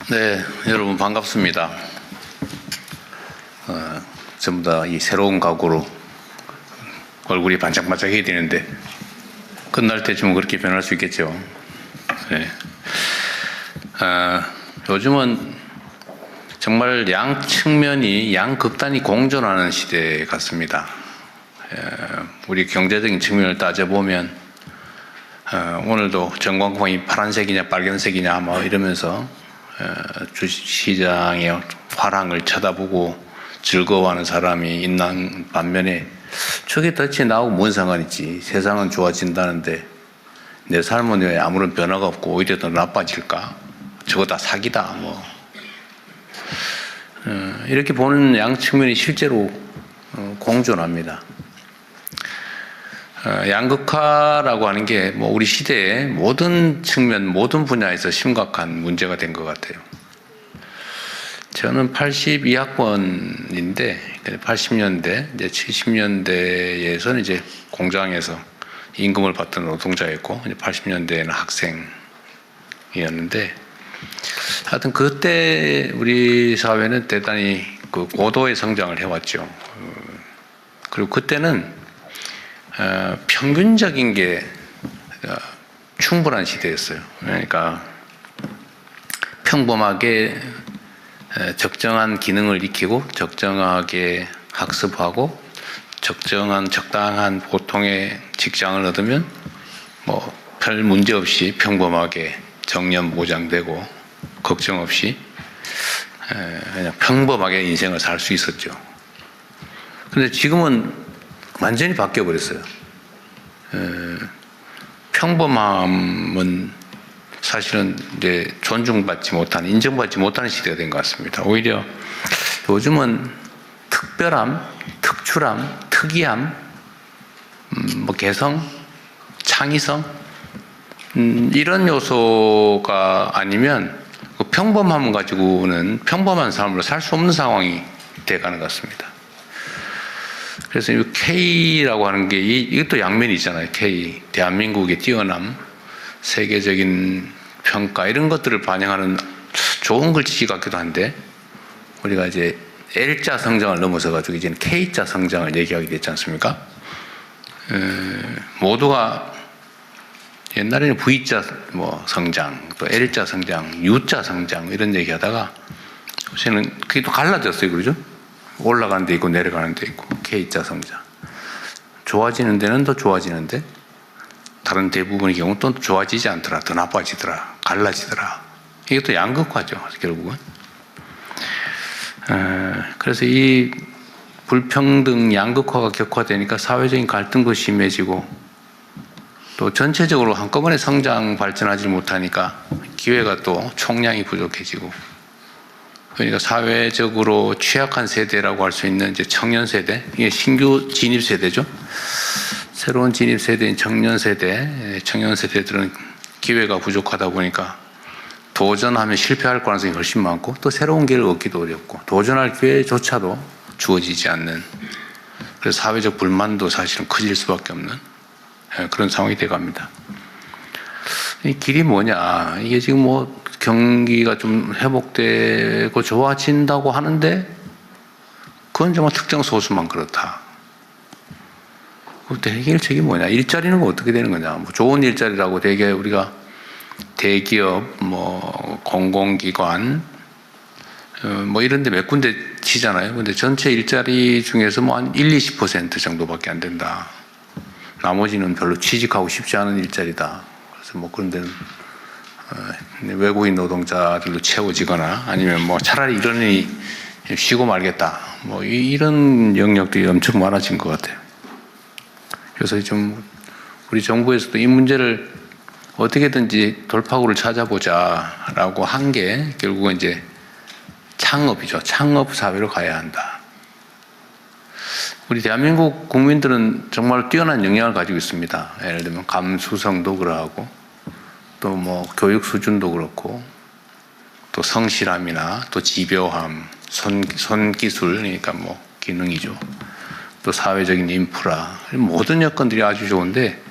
네, 여러분 반갑습니다. 전부 다 이 새로운 각오로 얼굴이 반짝반짝해야 되는데 끝날 때쯤은 그렇게 변할 수 있겠죠. 네. 요즘은 정말 양 측면이 양극단이 공존하는 시대 같습니다. 우리 경제적인 측면을 따져보면 오늘도 전광판이 파란색이냐 빨간색이냐 뭐 이러면서 주식시장의 화랑을 쳐다보고 즐거워하는 사람이 있는 반면에 저게 덫이 나오고 뭔 상관이지, 세상은 좋아진다는데 내 삶은 왜 아무런 변화가 없고 오히려 더 나빠질까, 저거 다 사기다 뭐 이렇게 보는 양 측면이 실제로 공존합니다. 양극화라고 하는 게 뭐 우리 시대의 모든 측면, 모든 분야에서 심각한 문제가 된 것 같아요. 저는 82학번인데 80년대, 이제 70년대에서는 이제 공장에서 임금을 받던 노동자였고, 이제 80년대에는 학생이었는데, 하여튼 그때 우리 사회는 대단히 그 고도의 성장을 해왔죠. 그리고 그때는 평균적인 게 충분한 시대였어요. 그러니까 평범하게 적정한 기능을 익히고 적정하게 학습하고 적당한 보통의 직장을 얻으면 뭐 별 문제 없이 평범하게 정년 보장되고 걱정 없이 그냥 평범하게 인생을 살 수 있었죠. 그런데 지금은 완전히 바뀌어 버렸어요. 평범함은 사실은 이제 존중받지 못하는, 인정받지 못하는 시대가 된 것 같습니다. 오히려 요즘은 특별함, 특출함, 특이함, 뭐 개성, 창의성 이런 요소가 아니면 그 평범함을 가지고는 평범한 삶으로 살 수 없는 상황이 돼가는 것 같습니다. 그래서 이 K라고 하는 게 이것도 양면이 있잖아요. K, 대한민국의 뛰어남, 세계적인 평가 이런 것들을 반영하는 좋은 글씨 같기도 한데, 우리가 이제 L자 성장을 넘어서 가지고 이제는 K자 성장을 얘기하게 됐지 않습니까? 모두가 옛날에는 V자 뭐 성장, 또 L자 성장, U자 성장 이런 얘기하다가 요새는 그게 또 갈라졌어요, 그러죠? 올라가는 데 있고 내려가는 데 있고 K자 성장. 좋아지는 데는 더 좋아지는데 다른 대부분의 경우는 또 좋아지지 않더라, 더 나빠지더라, 갈라지더라. 이것도 양극화죠, 결국은. 그래서 이 불평등 양극화가 격화되니까 사회적인 갈등도 심해지고 또 전체적으로 한꺼번에 성장 발전하지 못하니까 기회가 또 총량이 부족해지고, 그러니까 사회적으로 취약한 세대라고 할 수 있는 이제 청년 세대, 이게 신규 진입 세대죠. 새로운 진입 세대인 청년 세대들은 기회가 부족하다 보니까 도전하면 실패할 가능성이 훨씬 많고, 또 새로운 기회를 얻기도 어렵고, 도전할 기회조차도 주어지지 않는, 그래서 사회적 불만도 사실은 커질 수밖에 없는 그런 상황이 돼갑니다. 이 길이 뭐냐? 이게 지금 뭐 경기가 좀 회복되고 좋아진다고 하는데 그건 정말 특정 소수만 그렇다. 그 해결책이 뭐냐? 일자리는 어떻게 되는 거냐? 뭐 좋은 일자리라고 되게 우리가 대기업, 뭐 공공기관, 뭐 이런 데 몇 군데 치잖아요. 근데 전체 일자리 중에서 뭐 한 20% 정도밖에 안 된다. 나머지는 별로 취직하고 싶지 않은 일자리다. 그래서 뭐 그런 데는 외국인 노동자들로 채워지거나 아니면 뭐 차라리 이러니 쉬고 말겠다. 뭐 이런 영역들이 엄청 많아진 것 같아요. 그래서 좀 우리 정부에서도 이 문제를 어떻게든지 돌파구를 찾아보자라고 한 게 결국은 이제 창업이죠. 창업 사회로 가야 한다. 우리 대한민국 국민들은 정말 뛰어난 역량을 가지고 있습니다. 예를 들면 감수성도 그러하고 또 뭐 교육 수준도 그렇고 또 성실함이나 또 집요함, 손기술, 그러니까 뭐 기능이죠. 또 사회적인 인프라, 모든 여건들이 아주 좋은데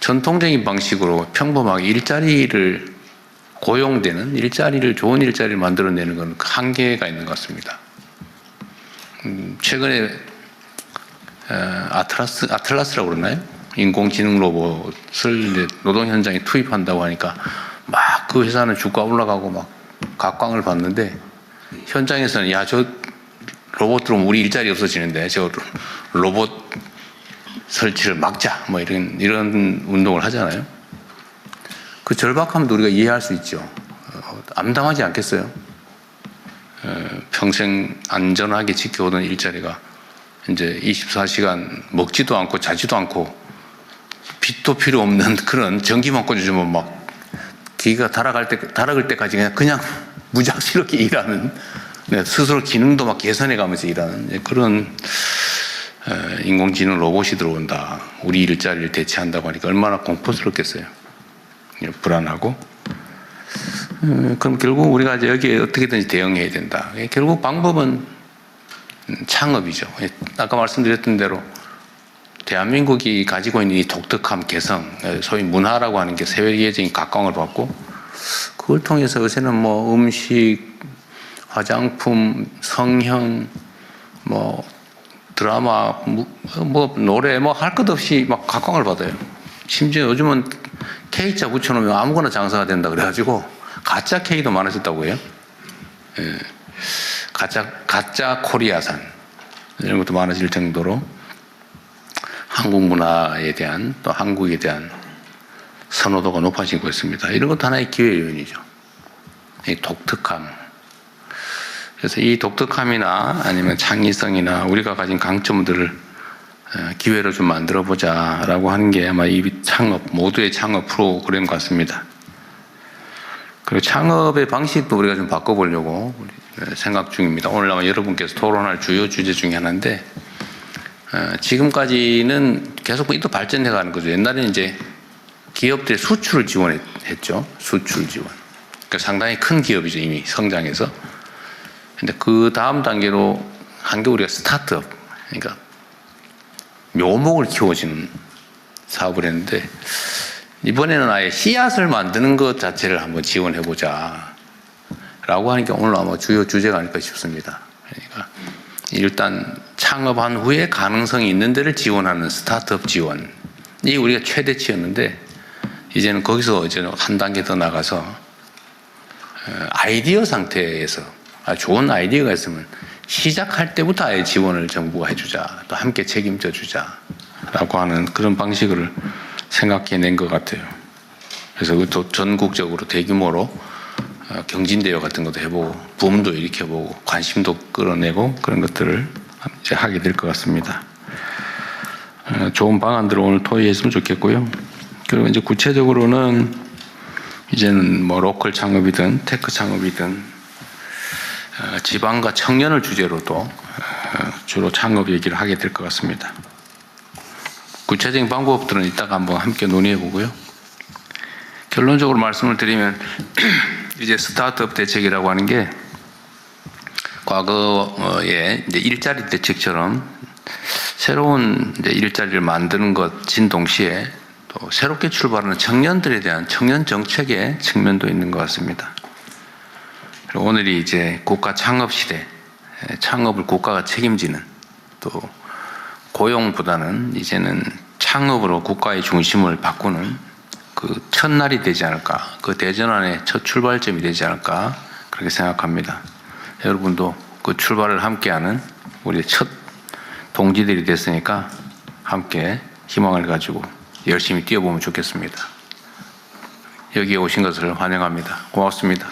전통적인 방식으로 평범하게 일자리를 고용되는 일자리를, 좋은 일자리를 만들어내는 건 한계가 있는 것 같습니다. 최근에 아틀라스라고 그러나요? 인공지능 로봇을 노동 현장에 투입한다고 하니까 막 그 회사는 주가 올라가고 막 각광을 받는데, 현장에서는 야, 저 로봇 들어오면 우리 일자리 없어지는데 저 로봇 설치를 막자, 뭐 이런 운동을 하잖아요. 그 절박함도 우리가 이해할 수 있죠. 암담하지 않겠어요? 평생 안전하게 지켜오던 일자리가 이제 24시간 먹지도 않고 자지도 않고 빛도 필요 없는 그런 전기만 꽂아주면 막 기가 달아갈 때까지 그냥 무작스럽게 일하는, 스스로 기능도 막 개선해 가면서 일하는 그런 인공지능 로봇이 들어온다. 우리 일자리를 대체한다고 하니까 얼마나 공포스럽겠어요. 불안하고. 그럼 결국 우리가 이제 여기에 어떻게든지 대응해야 된다. 결국 방법은 창업이죠. 아까 말씀드렸던 대로 대한민국이 가지고 있는 이 독특함, 개성, 소위 문화라고 하는 게 세계적인 각광을 받고, 그걸 통해서 요새는 뭐 음식, 화장품, 성형, 뭐 드라마, 뭐 노래, 뭐 할 것 없이 막 각광을 받아요. 심지어 요즘은 K자 붙여놓으면 아무거나 장사가 된다 그래가지고 가짜 K도 많아졌다고 해요. 예. 가짜 코리아산 이런 것도 많아질 정도로 한국 문화에 대한, 또 한국에 대한 선호도가 높아지고 있습니다. 이런 것도 하나의 기회 요인이죠. 이 독특함. 그래서 이 독특함이나 아니면 창의성이나 우리가 가진 강점들을 기회로 좀 만들어 보자라고 하는 게 아마 이 창업, 모두의 창업 프로그램 같습니다. 그리고 창업의 방식도 우리가 좀 바꿔보려고 생각 중입니다. 오늘 아마 여러분께서 토론할 주요 주제 중에 하나인데, 지금까지는 계속 또 발전해 가는 거죠. 옛날에는 이제 기업들의 수출을 지원했죠. 수출 지원. 그러니까 상당히 큰 기업이죠. 이미 성장해서. 근데 그 다음 단계로 한 게 우리가 스타트업. 그러니까 묘목을 키워주는 사업을 했는데, 이번에는 아예 씨앗을 만드는 것 자체를 한번 지원해보자 라고 하는 게 오늘 아마 주요 주제가 아닐까 싶습니다. 그러니까 일단 창업한 후에 가능성이 있는 데를 지원하는 스타트업 지원이 우리가 최대치였는데, 이제는 거기서 이제 한 단계 더 나가서 아이디어 상태에서 좋은 아이디어가 있으면 시작할 때부터 아예 지원을 정부가 해주자, 또 함께 책임져 주자 라고 하는 그런 방식을 생각해낸 것 같아요. 그래서 또 전국적으로 대규모로 경진대회 같은 것도 해보고 붐도 일으켜보고 관심도 끌어내고 그런 것들을 이제 하게 될 것 같습니다. 좋은 방안들을 오늘 토의했으면 좋겠고요. 그리고 이제 구체적으로는 이제는 뭐 로컬 창업이든 테크 창업이든 지방과 청년을 주제로 또 주로 창업 얘기를 하게 될 것 같습니다. 구체적인 방법들은 이따가 한번 함께 논의해 보고요. 결론적으로 말씀을 드리면 이제 스타트업 대책이라고 하는 게 과거에 이제 일자리 대책처럼 새로운 이제 일자리를 만드는 것인 동시에 또 새롭게 출발하는 청년들에 대한 청년 정책의 측면도 있는 것 같습니다. 그리고 오늘이 이제 국가 창업 시대, 창업을 국가가 책임지는, 또 고용보다는 이제는 창업으로 국가의 중심을 바꾸는 그 첫날이 되지 않을까, 그 대전환의 첫 출발점이 되지 않을까 그렇게 생각합니다. 여러분도 그 출발을 함께하는 우리 첫 동지들이 됐으니까 함께 희망을 가지고 열심히 뛰어보면 좋겠습니다. 여기에 오신 것을 환영합니다. 고맙습니다.